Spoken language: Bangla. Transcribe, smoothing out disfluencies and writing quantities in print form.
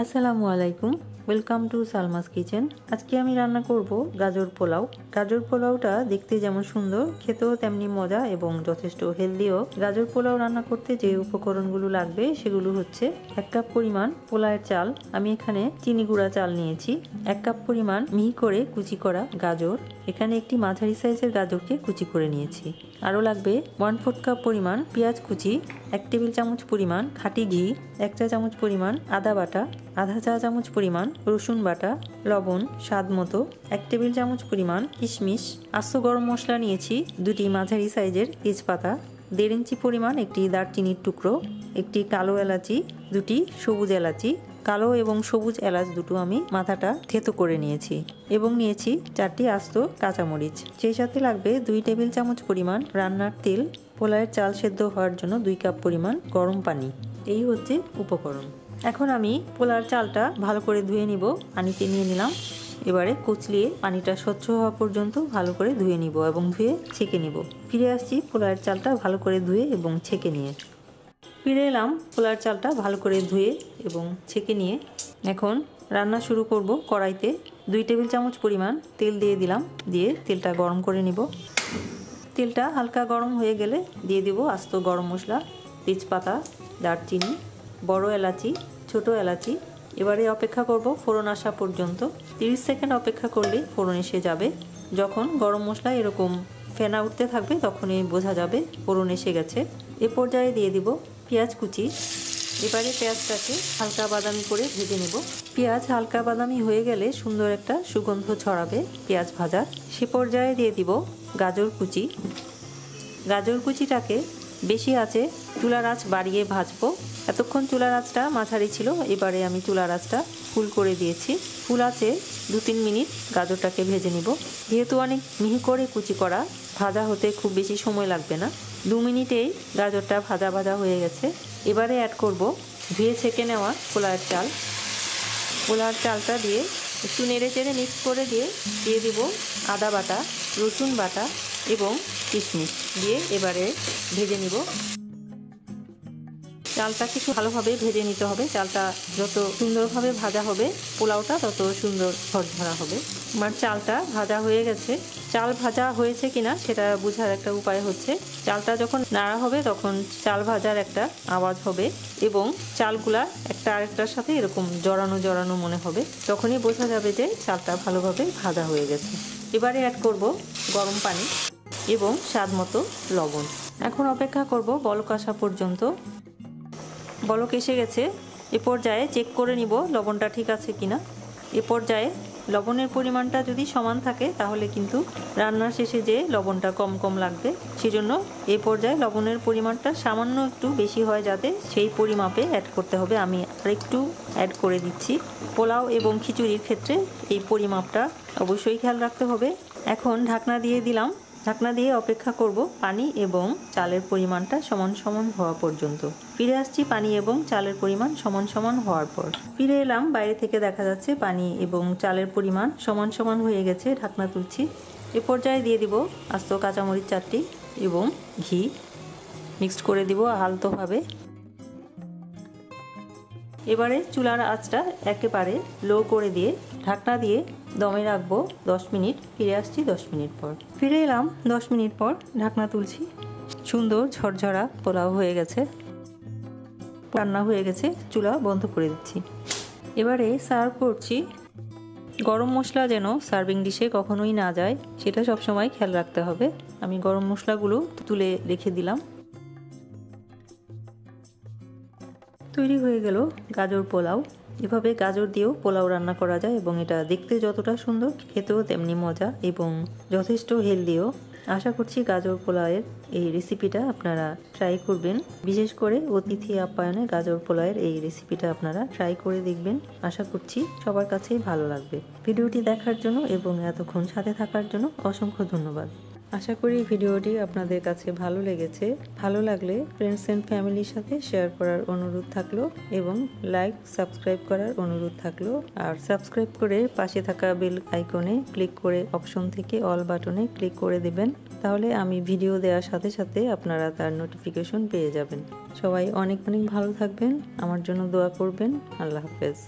আসসালামু আলাইকুম, ওয়েলকাম টু সালমাস কিচেন। আজকে আমি রান্না করব গাজর পোলাও। গাজর পোলাওটা দেখতে যেমন সুন্দর, খেতেও তেমনি মজা এবং যথেষ্ট হেলদিও। গাজর পোলাও রান্না করতে যে উপকরণগুলো লাগবে সেগুলো হচ্ছে 1 কাপ পরিমাণ পোলাওয়ের চাল, আমি এখানে চিনি গুঁড়া চাল নিয়েছি, 1 কাপ পরিমাণ মিহি করে কুচি করা গাজর, এখানে একটি মাঝারি সাইজের গাজরকে কুচি করে নিয়েছি। আরও লাগবে 1/4 কাপ পরিমাণ পেঁয়াজ কুচি, 1 টেবিল চামচ পরিমাণ খাঁটি ঘি, 1 চা চামচ পরিমাণ আদা বাটা, আধা চা চামচ পরিমাণ রসুন বাটা, লবণ স্বাদ মতো, 1 টেবিল চামচ পরিমাণ কিশমিশ, আস্ত গরম মশলা নিয়েছি 2টি মাঝারি সাইজের তেজপাতা, 1.5 ইঞ্চি পরিমাণ একটি দারচিনির টুকরো, একটি কালো এলাচি, 2টি সবুজ এলাচি। কালো এবং সবুজ এলাচ দুটো আমি মাথাটা থেতো করে নিয়েছি এবং নিয়েছি 4টি আস্ত কাঁচামরিচ। সেই সাথে লাগবে 2 টেবিল চামচ পরিমাণ রান্নার তেল, পোলাওয়ের চাল সেদ্ধ হওয়ার জন্য 2 কাপ পরিমাণ গরম পানি। এই হচ্ছে উপকরণ। এখন আমি পোলাওর চালটা ভালো করে ধুয়ে নিব, পানিতে নিয়ে নিলাম। এবারে কুচলিয়ে পানিটা স্বচ্ছ হওয়া পর্যন্ত ভালো করে ধুয়ে নিব এবং ধুয়ে ছেঁকে নিব। ফিরে আসছি পোলাওয়ের চালটা ভালো করে ধুয়ে এবং ছেঁকে নিয়ে। ফিরে এলাম পোলাওর চালটা ভালো করে ধুয়ে এবং ছেঁকে নিয়ে। এখন রান্না শুরু করব। কড়াইতে 2 টেবিল চামচ পরিমাণ তেল দিয়ে দিলাম, দিয়ে তেলটা গরম করে নিব। তেলটা হালকা গরম হয়ে গেলে দিয়ে দেব আস্ত গরম মশলা, তেজপাতা, দারচিনি, বড় এলাচি, ছোট এলাচি। এবারে অপেক্ষা করব ফোড়ন আসা পর্যন্ত। 30 সেকেন্ড অপেক্ষা করলে ফোড়ন এসে যাবে। যখন গরম মশলা এরকম ফেনা উঠতে থাকবে তখনই বোঝা যাবে ফোড়ন এসে গেছে। এ পর্যায়ে দিয়ে দিব পেঁয়াজ কুচি। এবারে পেঁয়াজটাকে হালকা বাদামি করে ভেজে নেব। পেঁয়াজ হালকা বাদামি হয়ে গেলে সুন্দর একটা সুগন্ধ ছড়াবে পেঁয়াজ ভাজার। সে পর্যায়ে দিয়ে দিব গাজর কুচি। গাজর কুচিটাকে বেশি আঁচে চুলার আঁচ বাড়িয়ে ভাজবো। এতক্ষণ চুলার আঁচটা মাঝারি ছিল, এবারে আমি চুলার আঁচটা ফুল করে দিয়েছি। ফুল আঁচে 2-3 মিনিট গাজরটাকে ভেজে নিব। যেহেতু অনেক মিহি করে কুচি করা, ভাজা হতে খুব বেশি সময় লাগবে না। 2 মিনিটেই গাজরটা ভাজা ভাজা হয়ে গেছে। এবারে অ্যাড করব ধুয়ে ছেঁকে নেওয়া পোলাওয়ের চাল। পোলাওয়ের চালটা দিয়ে একটু নেড়ে চেড়ে মিক্স করে দিয়ে দিব আদা বাটা, রসুন বাটা এবং কিশমিশ দিয়ে এবারে ভেজে নিব। চালটা কিছু ভালোভাবে ভেজে নিতে হবে। চালটা যত সুন্দরভাবে ভাজা হবে পোলাওটা তত সুন্দর ঝরঝরা হবে। আমার চালটা ভাজা হয়ে গেছে। চাল ভাজা হয়েছে কিনা সেটা বোঝার একটা উপায় হচ্ছে চালটা যখন নাড়া হবে তখন চাল ভাজার একটা আওয়াজ হবে এবং চালগুলা একটা আরেকটার সাথে এরকম জড়ানো জড়ানো মনে হবে, তখনই বোঝা যাবে যে চালটা ভালোভাবে ভাজা হয়ে গেছে। এবারে অ্যাড করব গরম পানি এবং স্বাদ মতো লবণ। এখন অপেক্ষা করব বলক আসা পর্যন্ত। বলক এসে গেছে। এ পর্যায়ে চেক করে নিব লবণটা ঠিক আছে কিনা। এ পর্যায়ে লবণের পরিমাণটা যদি সমান থাকে তাহলে কিন্তু রান্নার শেষে যে লবণটা কম কম লাগবে, সেজন্য এই পর্যায়ে লবণের পরিমাণটা সামান্য একটু বেশি হয় যাতে সেই পরিমাপে অ্যাড করতে হবে। আমি আরেকটু অ্যাড করে দিচ্ছি। পোলাও এবং খিচুড়ির ক্ষেত্রে এই পরিমাপটা অবশ্যই খেয়াল রাখতে হবে। এখন ঢাকনা দিয়ে দিলাম। ঢাকনা দিয়ে অপেক্ষা করব পানি এবং চালের পরিমাণটা সমান সমান হওয়া পর্যন্ত। ফিরে আসছি পানি এবং চালের পরিমাণ সমান সমান হওয়ার পর। ফিরে এলাম, বাইরে থেকে দেখা যাচ্ছে পানি এবং চালের পরিমাণ সমান সমান হয়ে গেছে। ঢাকনা তুলছি। এ পর্যায়ে দিয়ে দিব আস্ত কাঁচামরিচ 4টি এবং ঘি মিক্সড করে দিব আলতোভাবে। এবারে চুলার আঁচটা একেবারে লো করে দিয়ে ঢাকনা দিয়ে দমে রাখবো 10 মিনিট। ফিরে আসছি 10 মিনিট পর। ফিরে এলাম 10 মিনিট পর। ঢাকনা তুলছি। সুন্দর ঝরঝরা পোলাও হয়ে গেছে, রান্না হয়ে গেছে। চুলা বন্ধ করে দিচ্ছি। এবারে সার্ভ করছি। গরম মশলা যেন সার্ভিং ডিশে কখনোই না যায় সেটা সবসময় খেয়াল রাখতে হবে। আমি গরম মশলাগুলো তুলে রেখে দিলাম। তৈরি হয়ে গেল গাজর পোলাও। এভাবে গাজর দিয়েও পোলাও রান্না করা যায় এবং এটা দেখতে যতটা সুন্দর খেতেও তেমনি মজা এবং যথেষ্ট হেলদিও। আশা করছি গাজর পোলাওয়ের এই রেসিপিটা আপনারা ট্রাই করবেন। বিশেষ করে অতিথি আপ্যায়নে গাজর পোলাওয়ের এই রেসিপিটা আপনারা ট্রাই করে দেখবেন। আশা করছি সবার কাছেই ভালো লাগবে। ভিডিওটি দেখার জন্য এবং এতক্ষণ সাথে থাকার জন্য অসংখ্য ধন্যবাদ। আশা করি ভিডিওটি আপনাদের কাছে ভালো লেগেছে। ভালো লাগলে ফ্রেন্ডস এন্ড ফ্যামিলির সাথে শেয়ার করার অনুরোধ থাকলো এবং লাইক সাবস্ক্রাইব করার অনুরোধ থাকলো। আর সাবস্ক্রাইব করে পাশে থাকা বেল আইকনে ক্লিক করে অপশন থেকে অল বাটনে ক্লিক করে দেবেন, তাহলে আমি ভিডিও দেওয়ার সাথে সাথে আপনারা তার নোটিফিকেশন পেয়ে যাবেন। সবাই অনেক অনেক ভালো থাকবেন, আমার জন্য দোয়া করবেন। আল্লাহ হাফেজ।